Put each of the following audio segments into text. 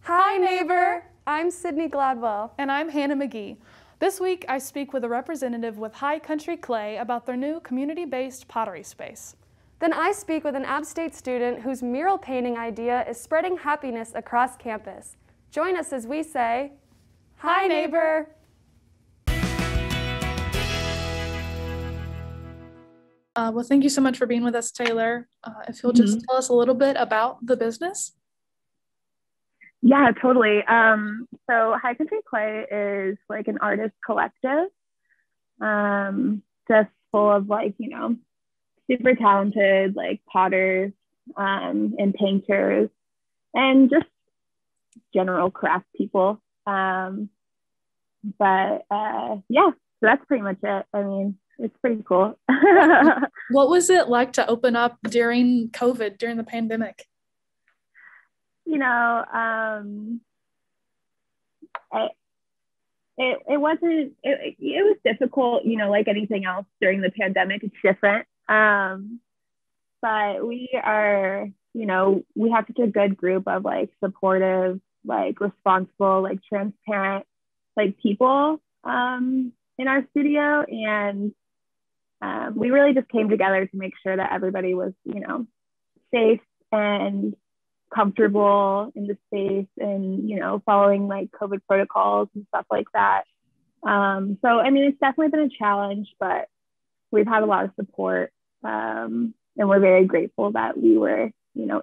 Hi, neighbor. I'm Sydney Gladwell. And I'm Hannah Magee. This week, I speak with a representative with High Country Clay about their new community-based pottery space. Then I speak with an App State student whose mural painting idea is spreading happiness across campus. Join us as we say, Hi, neighbor. Well, thank you so much for being with us, Taylor. If you'll just tell us a little bit about the business. Yeah, totally. So High Country Clay is like an artist collective, just full of super talented potters and painters and just general craft people. Yeah, so that's pretty much it. I mean, it's pretty cool. What was it like to open up during COVID, during the pandemic? It was difficult, like anything else during the pandemic. It's different. But we are, we have such a good group of supportive, responsible, transparent, people in our studio. And we really just came together to make sure that everybody was, safe and comfortable in the space and, following COVID protocols and stuff like that. So, I mean, it's definitely been a challenge, but we've had a lot of support. And we're very grateful that we were,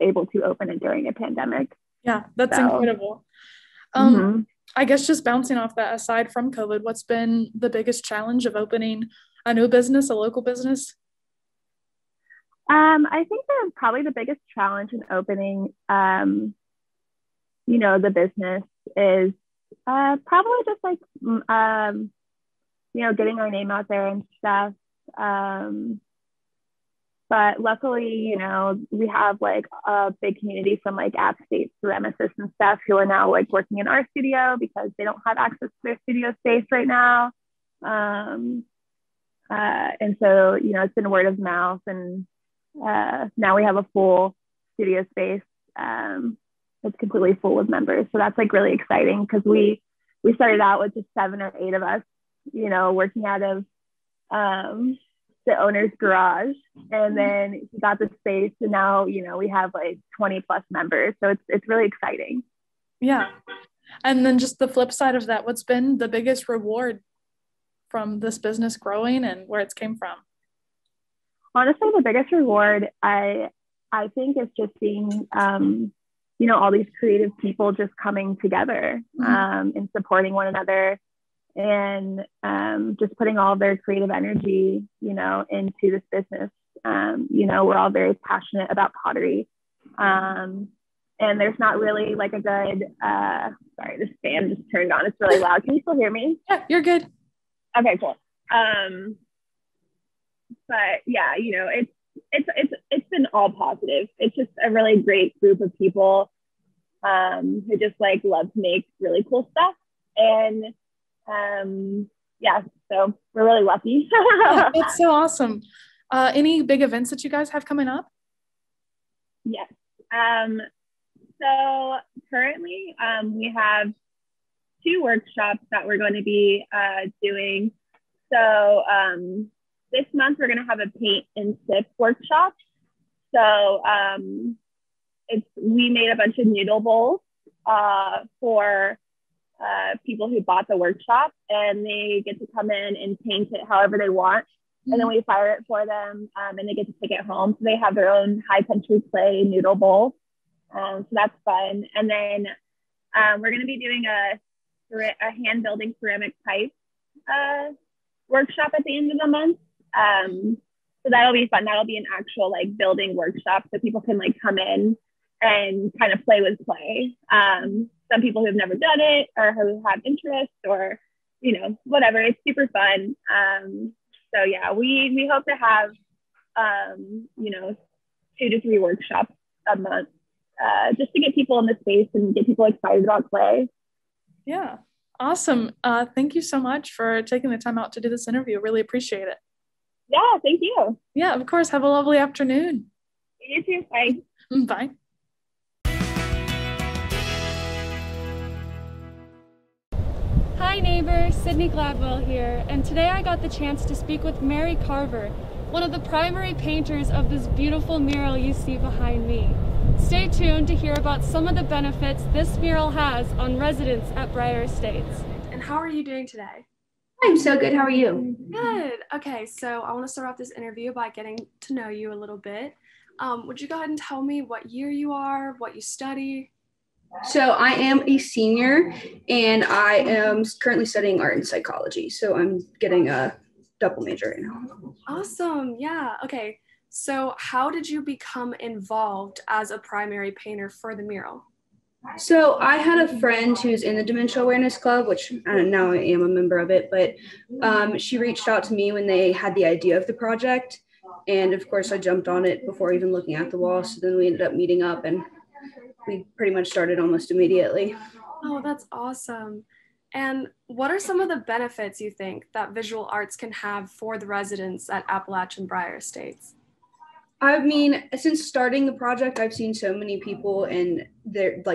able to open it during a pandemic. Yeah, that's incredible. I guess just bouncing off that, aside from COVID, what's been the biggest challenge of opening a new business, a local business? I think that probably the biggest challenge in opening, the business is probably just getting our name out there and stuff. But luckily, we have a big community from App State ceramists and stuff who are now working in our studio because they don't have access to their studio space right now. And so, it's been word of mouth, and now we have a full studio space that's completely full with members. So that's really exciting because we started out with just 7 or 8 of us, working out of the owner's garage, and then he got the space, and now we have 20 plus members. So it's really exciting. Yeah. And then just the flip side of that, what's been the biggest reward from this business growing and where it's came from? Honestly, the biggest reward I think is just seeing all these creative people just coming together and supporting one another, and just putting all of their creative energy into this business. We're all very passionate about pottery, and there's not really a good sorry, this fan just turned on, it's really loud. Can you still hear me? Yeah, you're good. Okay, cool. But yeah, it's been all positive. It's just a really great group of people who just love to make really cool stuff. And so we're really lucky. Yeah, that's so awesome. Any big events that you guys have coming up? Yes. So currently we have 2 workshops that we're going to be doing. So this month we're going to have a paint and sip workshop. So we made a bunch of noodle bowls for people who bought the workshop, and they get to come in and paint it however they want. And then we fire it for them, and they get to take it home. So they have their own High Country Clay noodle bowl. So that's fun. And then we're going to be doing a hand building ceramic pipe workshop at the end of the month. So that'll be fun. That'll be an actual building workshop, so people can come in and kind of play with clay. Some people who've never done it or who have interest, or whatever. It's super fun. So yeah, we hope to have 2 to 3 workshops a month, just to get people in the space and get people excited about clay. Yeah, awesome. Thank you so much for taking the time out to do this interview. Really appreciate it. Yeah, thank you. Yeah, of course. Have a lovely afternoon. You too. Bye. Bye. Hi neighbor, Sydney Gladwell here, and today I got the chance to speak with Mary Carver, one of the primary painters of this beautiful mural you see behind me. Stay tuned to hear about some of the benefits this mural has on residents at Briar Estates. And how are you doing today? I'm so good. How are you? Good. Okay, so I want to start off this interview by getting to know you a little bit. Would you go ahead and tell me what year you are, what you study? So I am a senior and I am currently studying art and psychology. So I'm getting a double major right now. Awesome. Yeah. Okay. So how did you become involved as a primary painter for the mural? So I had a friend who's in the Dementia Awareness Club, which now I am a member of it, but she reached out to me when they had the idea of the project. And of course I jumped on it before even looking at the wall. So then we ended up meeting up and we pretty much started almost immediately. Oh, that's awesome. And what are some of the benefits you think that visual arts can have for the residents at Appalachian Briar Estates? I mean, since starting the project, I've seen so many people and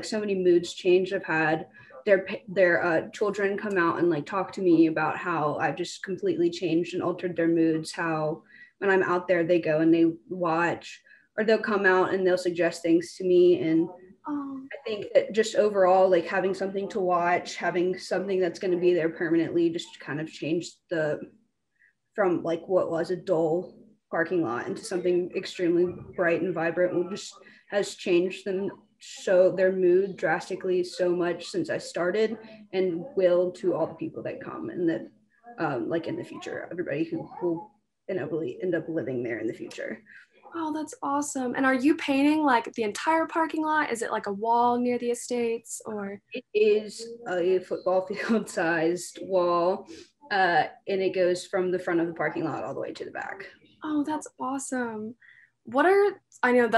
so many moods change. I've had their children come out and talk to me about how I've just completely changed and altered their moods. How when I'm out there, they go and they watch, or they'll come out and they'll suggest things to me. And I think that just overall, having something to watch, having something that's going to be there permanently, just kind of changed from what was a dull parking lot into something extremely bright and vibrant. Just has changed them, so their mood drastically so much since I started, and will to all the people that come and that in the future, everybody who will inevitably end up living there in the future. Oh, that's awesome. And are you painting the entire parking lot? Is it a wall near the estates, or? It is a football field sized wall, and it goes from the front of the parking lot all the way to the back. Oh, that's awesome. I know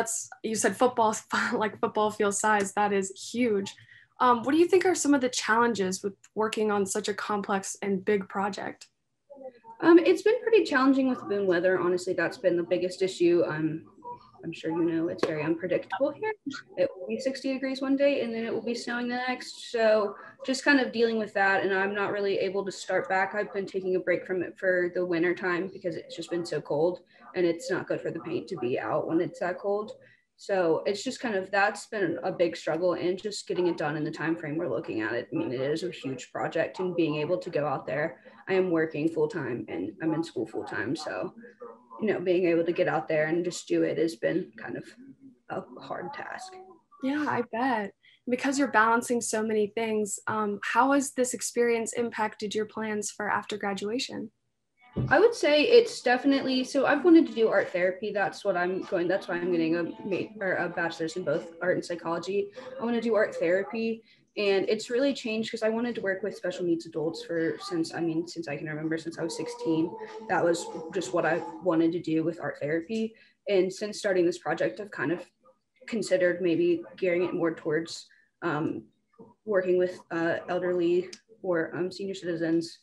you said football, football field size, that is huge. What do you think are some of the challenges with working on such a complex and big project? It's been pretty challenging with boom weather. Honestly, that's been the biggest issue. I'm sure you know it's very unpredictable here. It will be 60 degrees one day and then it will be snowing the next. So just kind of dealing with that. And I'm not really able to start back. I've been taking a break from it for the winter time because it's just been so cold and it's not good for the paint to be out when it's that cold. So it's just that's been a big struggle, and just getting it done in the time frame we're looking at it. I mean, it is a huge project, and being able to go out there. I am working full time and I'm in school full time. So, being able to get out there and just do it has been kind of a hard task. Yeah, I bet. Because you're balancing so many things, how has this experience impacted your plans for after graduation? I would say it's definitely, so I've wanted to do art therapy. That's why I'm getting a bachelor's in both art and psychology. I want to do art therapy, and it's really changed because I wanted to work with special needs adults since I can remember, since I was 16. That was just what I wanted to do with art therapy. And since starting this project, I've kind of considered maybe gearing it more towards working with elderly or senior citizens,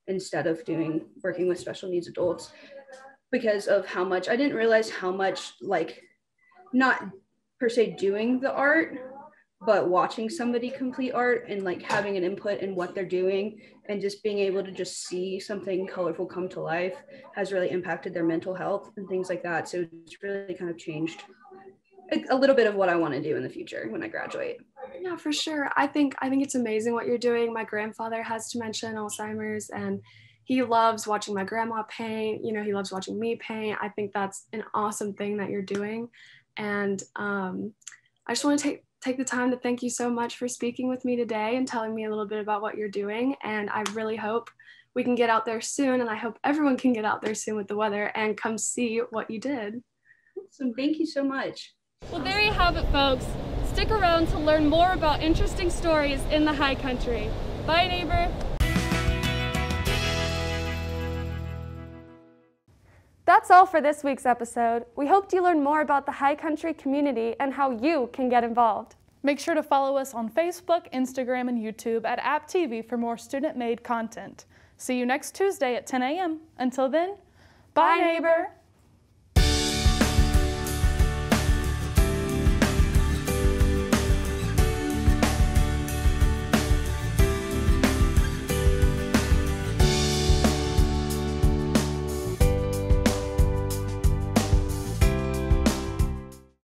instead of working with special needs adults, because of I didn't realize how much, not per se doing the art, but watching somebody complete art and having an input in what they're doing and just being able to just see something colorful come to life has really impacted their mental health and things like that. So it's really kind of changed a little bit of what I want to do in the future when I graduate. Yeah, for sure. I think it's amazing what you're doing. My grandfather has dementia and Alzheimer's, and he loves watching my grandma paint. He loves watching me paint. I think that's an awesome thing that you're doing. And I just want to take the time to thank you so much for speaking with me today and telling me a little bit about what you're doing. And I really hope we can get out there soon. And I hope everyone can get out there soon with the weather and come see what you did. Awesome. Thank you so much. Well, there you have it, folks. Stick around to learn more about interesting stories in the high country. Bye, neighbor. That's all for this week's episode. We hoped you learned more about the high country community and how you can get involved. Make sure to follow us on Facebook, Instagram, and YouTube at App TV for more student-made content. See you next Tuesday at 10 a.m. Until then, bye, neighbor.